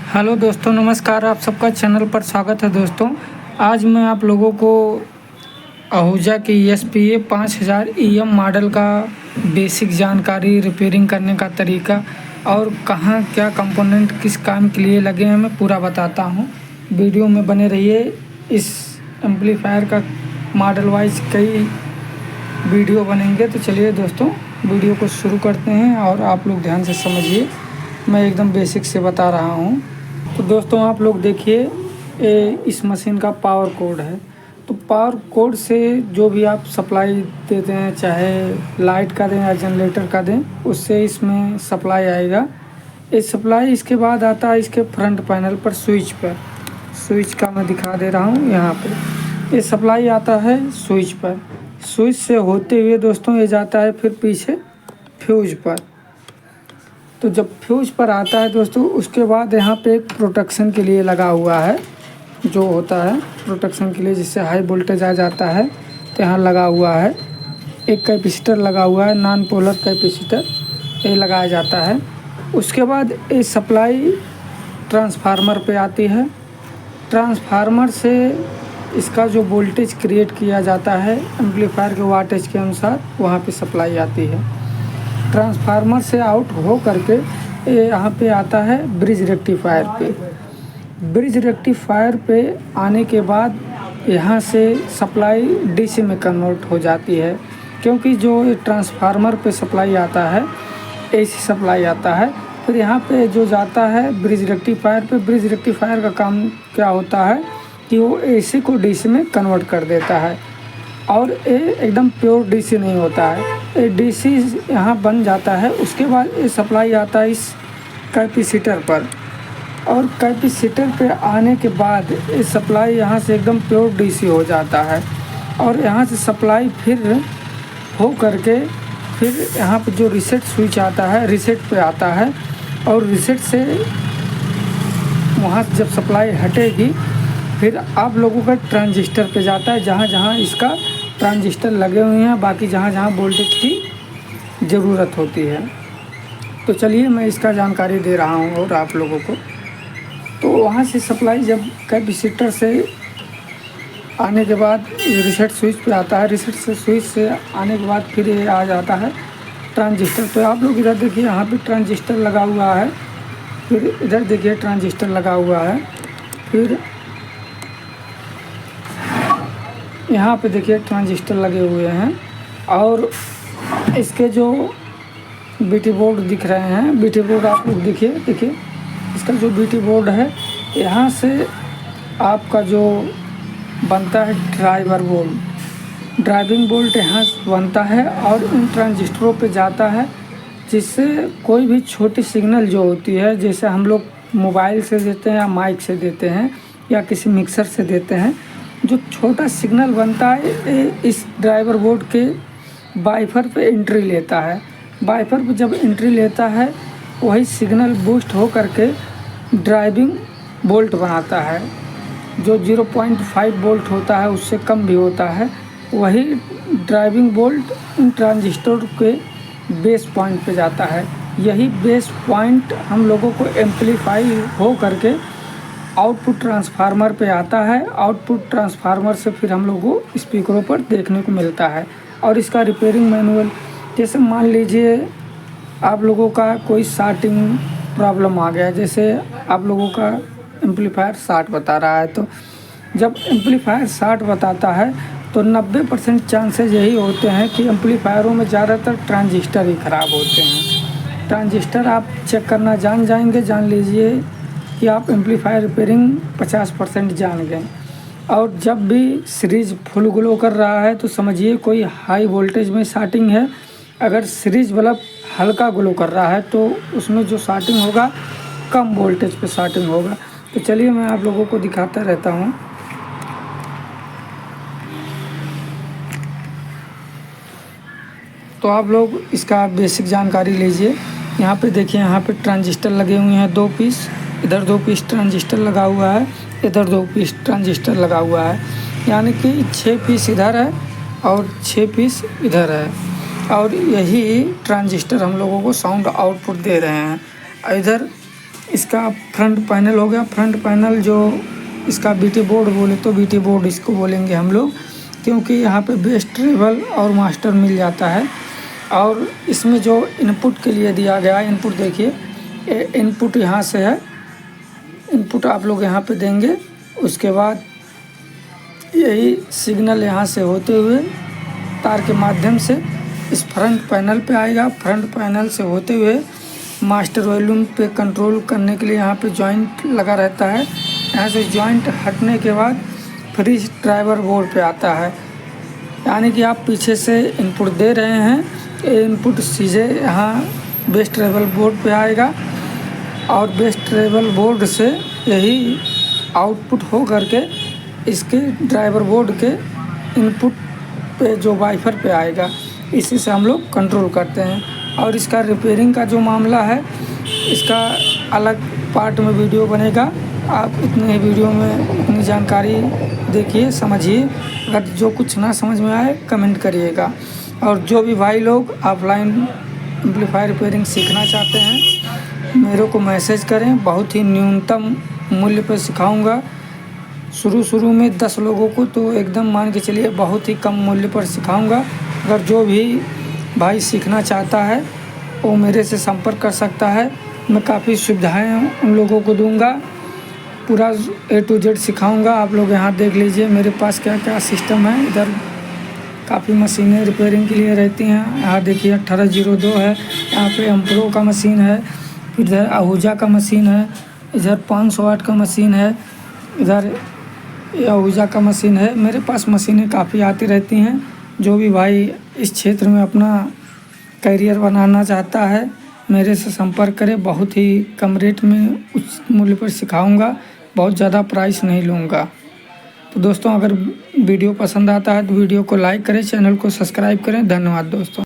Hello दोस्तों, नमस्कार। आप सबका चैनल पर स्वागत है। दोस्तों, आज मैं आप लोगों को आहूजा की ESPA 5000 EM मॉडल का बेसिक जानकारी, रिपेयरिंग करने का तरीका और कहाँ क्या कंपोनेंट किस काम के लिए लगे हैं मैं पूरा बताता हूँ। वीडियो में बने रहिए। इस एम्पलीफायर का मॉडल वाइज कई वीडियो बनेंगे, तो चलिए दोस्तों वीडियो को शुरू करते हैं और आप लोग ध्यान से समझिए। मैं एकदम बेसिक से बता रहा हूँ। तो दोस्तों आप लोग देखिए, इस मशीन का पावर कोड है। तो पावर कोड से जो भी आप सप्लाई देते हैं, चाहे लाइट का दें या जनरेटर का दें, उससे इसमें सप्लाई आएगा। इस सप्लाई इसके बाद आता है इसके फ्रंट पैनल पर स्विच पर। स्विच का मैं दिखा दे रहा हूँ यहाँ पे। ये सप्लाई आता है स्विच पर। स्विच से होते हुए दोस्तों ये जाता है फिर पीछे फ्यूज पर। तो जब फ्यूज पर आता है दोस्तों, उसके बाद यहाँ पे एक प्रोटेक्शन के लिए लगा हुआ है, जो होता है प्रोटेक्शन के लिए, जिससे हाई वोल्टेज आ जाता है। तो यहाँ लगा हुआ है एक कैपेसिटर लगा हुआ है, नॉन पोलर कैपेसिटर, ये लगाया जाता है। उसके बाद ये सप्लाई ट्रांसफार्मर पे आती है। ट्रांसफार्मर से इसका जो वोल्टेज क्रिएट किया जाता है एम्पलीफायर के वाटेज के अनुसार, वहाँ पे सप्लाई आती है। ट्रांसफार्मर से आउट हो करके ये यहाँ पे आता है ब्रिज रेक्टिफायर पे। ब्रिज रेक्टिफायर पे आने के बाद यहाँ से सप्लाई DC में कन्वर्ट हो जाती है, क्योंकि जो ट्रांसफार्मर पे सप्लाई आता है AC सप्लाई आता है। फिर यहाँ पे जो जाता है ब्रिज रेक्टिफायर पे, ब्रिज रेक्टिफायर का काम क्या होता है कि वो AC को DC में कन्वर्ट कर देता है। और ये एकदम प्योर DC नहीं होता है, ये DC यहाँ बन जाता है। उसके बाद ये सप्लाई आता है इस कैपेसिटर पर, और कैपेसिटर पे आने के बाद ये सप्लाई यहाँ से एकदम प्योर DC हो जाता है। और यहाँ से सप्लाई फिर हो करके फिर यहाँ पे जो रीसेट स्विच आता है, रीसेट पे आता है। और रीसेट से वहाँ से जब सप्लाई हटेगी फिर आप लोगों का ट्रांजिस्टर पे जाता है, जहाँ जहाँ इसका ट्रांजिस्टर लगे हुए हैं, बाकी जहाँ जहाँ वोल्टेज की ज़रूरत होती है। तो चलिए मैं इसका जानकारी दे रहा हूँ और आप लोगों को। तो वहाँ से सप्लाई जब कैपेसिटर से आने के बाद रीसेट स्विच पे आता है, रीसेट से स्विच से आने के बाद फिर ये आ जाता है ट्रांजिस्टर। तो आप लोग इधर देखिए, यहाँ पे ट्रांजिस्टर लगा हुआ है। फिर इधर देखिए ट्रांजिस्टर लगा हुआ है। फिर यहाँ पे देखिए ट्रांजिस्टर लगे हुए हैं। और इसके जो BT बोर्ड दिख रहे हैं, BT बोर्ड आप लोग देखिए इसका जो BT बोर्ड है, यहाँ से आपका जो बनता है ड्राइविंग बोल्ट यहाँ बनता है और इन ट्रांजिस्टरों पे जाता है, जिससे कोई भी छोटी सिग्नल जो होती है, जैसे हम लोग मोबाइल से देते हैं या माइक से देते हैं या किसी मिक्सर से देते हैं, जो छोटा सिग्नल बनता है इस ड्राइवर बोर्ड के वाइफर पे एंट्री लेता है। वाइफर पे जब एंट्री लेता है, वही सिग्नल बूस्ट हो करके ड्राइविंग बोल्ट बनाता है, जो 0.5 वोल्ट होता है, उससे कम भी होता है। वही ड्राइविंग बोल्ट इन ट्रांजिस्टर के बेस पॉइंट पे जाता है। यही बेस पॉइंट हम लोगों को एम्पलीफाई हो करके आउटपुट ट्रांसफार्मर पे आता है। आउटपुट ट्रांसफार्मर से फिर हम लोगों को स्पीकरों पर देखने को मिलता है। और इसका रिपेयरिंग मैनुअल, जैसे मान लीजिए आप लोगों का कोई शॉर्टिंग प्रॉब्लम आ गया, जैसे आप लोगों का एम्पलीफायर 60 बता रहा है, तो जब एम्पलीफायर 60 बताता है तो 90% चांसेस यही होते हैं कि एम्पलीफायरों में ज़्यादातर ट्रांजिस्टर ही ख़राब होते हैं। ट्रांजिस्टर आप चेक करना जान लीजिए कि आप एम्पलीफायर रिपेयरिंग 50% जान गए। और जब भी सीरीज फुल ग्लो कर रहा है तो समझिए कोई हाई वोल्टेज में शॉर्टिंग है। अगर सीरीज बल्ब हल्का ग्लो कर रहा है तो उसमें जो शॉर्टिंग होगा कम वोल्टेज पे शॉर्टिंग होगा। तो चलिए मैं आप लोगों को दिखाता रहता हूँ। तो आप लोग इसका बेसिक जानकारी लीजिए। यहाँ पे देखिए, यहाँ पे ट्रांजिस्टर लगे हुए हैं 2 पीस। इधर 2 पीस ट्रांजिस्टर लगा हुआ है, इधर 2 पीस ट्रांजिस्टर लगा हुआ है, यानी कि 6 पीस इधर है और 6 पीस इधर है। और यही ट्रांजिस्टर हम लोगों को साउंड आउटपुट दे रहे हैं। इधर इसका फ्रंट पैनल हो गया। फ्रंट पैनल जो इसका बीटी बोर्ड बोले तो बीटी बोर्ड इसको बोलेंगे हम लोग, क्योंकि यहाँ पे बेस, ट्रेवल और मास्टर मिल जाता है। और इसमें जो इनपुट के लिए दिया गया है, इनपुट देखिए, इनपुट यहाँ से है, इनपुट आप लोग यहाँ पे देंगे। उसके बाद यही सिग्नल यहाँ से होते हुए तार के माध्यम से इस फ्रंट पैनल पे आएगा। फ्रंट पैनल से होते हुए मास्टर वॉल्यूम पे कंट्रोल करने के लिए यहाँ पे जॉइंट लगा रहता है। यहाँ से जॉइंट हटने के बाद फिर इस ड्राइवर बोर्ड पे आता है, यानी कि आप पीछे से इनपुट दे रहे हैं, ये इनपुट सीधे यहाँ बेस ट्रेवल बोर्ड पे आएगा और बेस ट्रेवल बोर्ड से यही आउटपुट हो करके इसके ड्राइवर बोर्ड के इनपुट पे जो वाइफर पे आएगा, इसी से हम लोग कंट्रोल करते हैं। और इसका रिपेयरिंग का जो मामला है, इसका अलग पार्ट में वीडियो बनेगा। आप इतने ही वीडियो में इतनी जानकारी देखिए, समझिए। अगर जो कुछ ना समझ में आए कमेंट करिएगा। और जो भी भाई लोग ऑफलाइन एम्पलीफायर रिपेयरिंग सीखना चाहते हैं, मेरे को मैसेज करें। बहुत ही न्यूनतम मूल्य पर सिखाऊंगा। शुरू में 10 लोगों को तो एकदम मान के चलिए बहुत ही कम मूल्य पर सिखाऊंगा। अगर जो भी भाई सीखना चाहता है वो मेरे से संपर्क कर सकता है। मैं काफ़ी सुविधाएं उन लोगों को दूंगा, पूरा A to Z सिखाऊंगा। आप लोग यहाँ देख लीजिए मेरे पास क्या क्या सिस्टम है। इधर काफ़ी मशीनें रिपेयरिंग के लिए रहती हैं। यहाँ देखिए 1802 है, यहाँ पे एम्प्रो का मशीन है, इधर आहूजा का मशीन है, इधर 500 वाट का मशीन है, इधर आहूजा का मशीन है। मेरे पास मशीनें काफ़ी आती रहती हैं। जो भी भाई इस क्षेत्र में अपना करियर बनाना चाहता है, मेरे से संपर्क करें। बहुत ही कम रेट में उच्च मूल्य पर सिखाऊंगा, बहुत ज़्यादा प्राइस नहीं लूँगा। तो दोस्तों, अगर वीडियो पसंद आता है तो वीडियो को लाइक करें, चैनल को सब्सक्राइब करें। धन्यवाद दोस्तों।